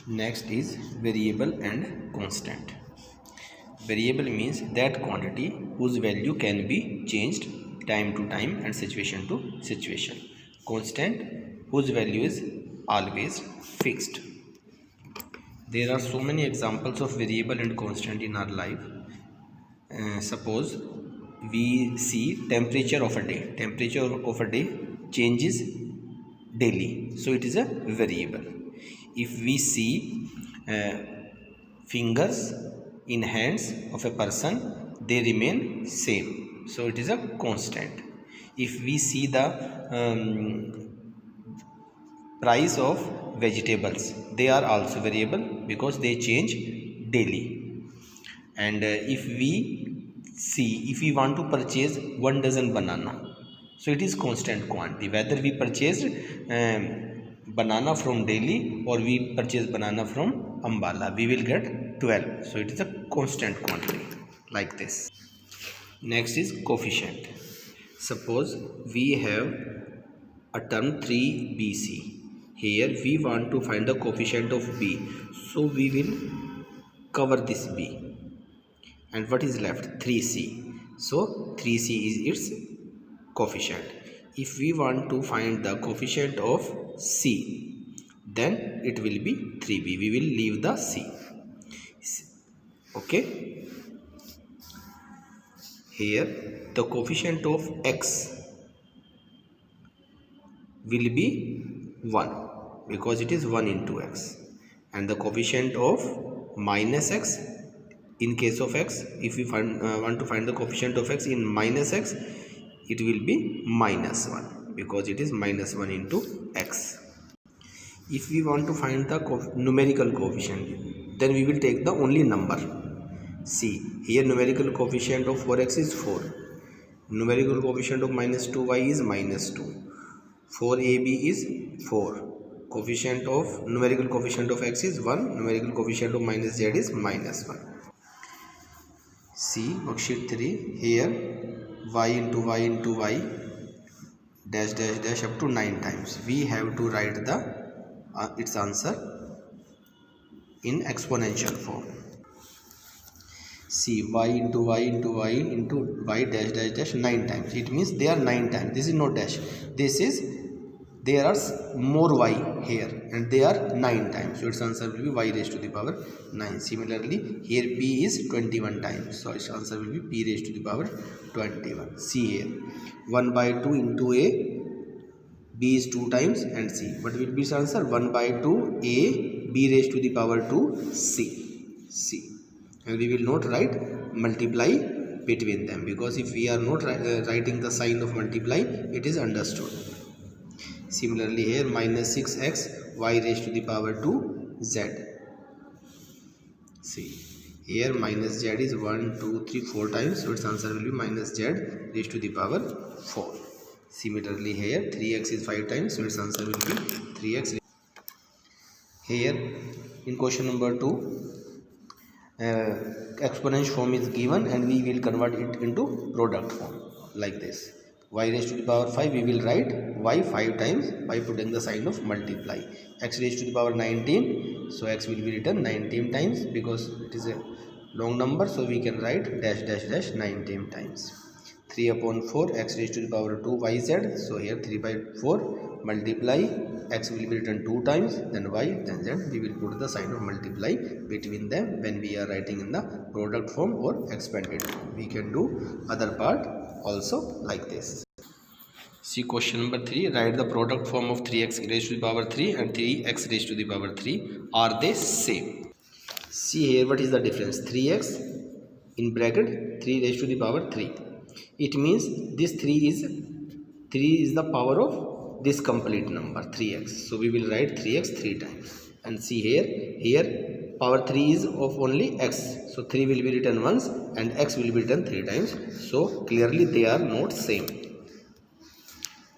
Next is variable and constant. Variable means that quantity whose value can be changed time to time and situation to situation. Constant whose value is always fixed. There are so many examples of variable and constant in our life. Suppose we see temperature of a day. Temperature of a day changes daily, so it is a variable. If we see fingers in hands of a person, they remain same, so it is a constant. If we see the price of vegetables, they are also variable because they change daily. And if we want to purchase 1 dozen banana, so it is constant quantity. Whether we purchased banana from Delhi or we purchase banana from Ambala, we will get 12, so it is a constant quantity, like this. Next is coefficient. Suppose we have a term 3bc. Here we want to find the coefficient of b, so we will cover this b, and what is left? 3c. So 3c is its coefficient. If we want to find the coefficient of c, then it will be 3b. We will leave the c. Okay, here the coefficient of x will be 1 because it is 1 into x, and the coefficient of minus x, in case of x, if we want to find the coefficient of x in minus x, it will be minus 1 because it is minus 1 into x. If we want to find the numerical coefficient, then we will take the only number. See, here numerical coefficient of 4x is 4, numerical coefficient of minus 2y is minus 2, 4ab is 4, coefficient of numerical coefficient of x is 1, numerical coefficient of minus z is minus 1. See worksheet 3, here y into y dash dash dash up to 9 times. We have to write the its answer in exponential form. See, y into y into y into y dash dash dash 9 times. It means they are 9 times. This is no dash. This is, there are more y here and they are 9 times. So its answer will be y raised to the power 9. Similarly, here p is 21 times. So its answer will be p raised to the power 21. See here, 1 by 2 into a, b is 2 times, and c. What will be its answer? 1 by 2 a, b raised to the power 2 c. And we will not write multiply between them, because if we are not writing the sign of multiply, it is understood. Similarly here, minus 6x y raised to the power 2 z. See, here minus z is 1 2 3 4 times, so its answer will be minus z raised to the power 4. Similarly here, 3x is 5 times, so its answer will be 3x. Here in question number 2, exponential form is given and we will convert it into product form like this. Y raised to the power 5, we will write y 5 times by putting the sign of multiply. X raised to the power 19, so x will be written 19 times because it is a long number, so we can write dash dash dash 19 times. 3 upon 4 x raised to the power 2 yz, so here 3 by 4 multiply, x will be written 2 times, then y, then z. We will put the sign of multiply between them when we are writing in the product form or expanded form. We can do other part also like this. See question number 3, write the product form of 3x raised to the power 3 and 3x raised to the power 3. Are they same? See here, what is the difference? 3x in bracket 3 raised to the power 3. It means this 3 is the power of this complete number 3x, so we will write 3x 3 times. And see here power 3 is of only x, so 3 will be written once and x will be written 3 times, so clearly they are not same.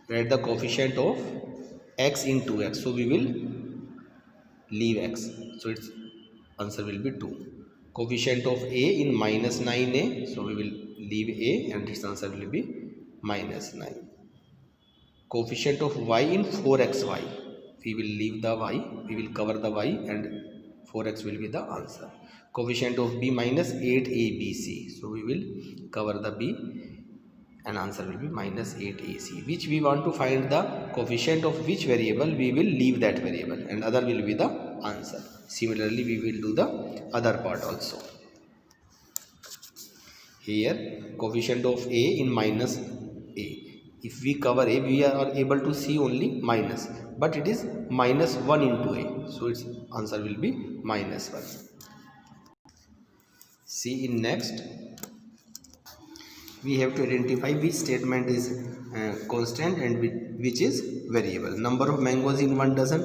Write the coefficient of x into x, so we will leave x, so its answer will be 2. Coefficient of a in minus 9a, so we will leave a and its answer will be minus 9. Coefficient of y in 4xy, we will leave the y, we will cover the y and 4x will be the answer. Coefficient of b minus 8abc. So we will cover the b and answer will be minus 8ac. Which we want to find the coefficient of which variable, we will leave that variable and other will be the answer. Similarly, we will do the other part also. Here coefficient of a in minus a. If we cover a, we are able to see only minus, but it is minus 1 into a, so its answer will be minus 1. See in next, we have to identify which statement is constant and which is variable. Number of mangoes in 1 dozen,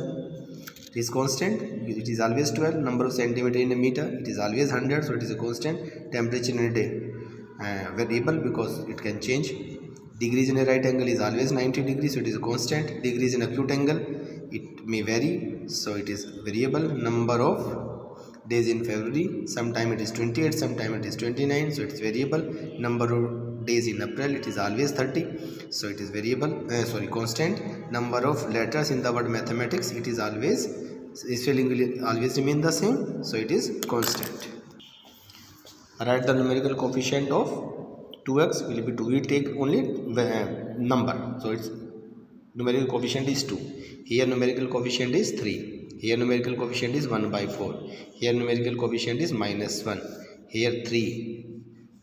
it is constant, it is always 12. Number of centimeter in a meter, it is always 100, so it is a constant. Temperature in a day, variable because it can change. Degrees in a right angle is always 90 degrees, so it is a constant. Degrees in acute angle, it may vary, so it is variable. Number of days in February, sometime it is 28, sometime it is 29, so it is variable. Number of days in April, it is always 30, so it is variable, constant. Number of letters in the word mathematics, it is always, spelling will always remain the same, so it is constant. Write the numerical coefficient of 2x will be 2. We take only number, so its numerical coefficient is 2. Here numerical coefficient is 3. Here numerical coefficient is 1 by 4. Here numerical coefficient is minus 1. Here 3.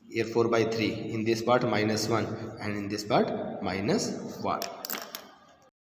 Here 4 by 3. In this part minus 1 and in this part minus 1.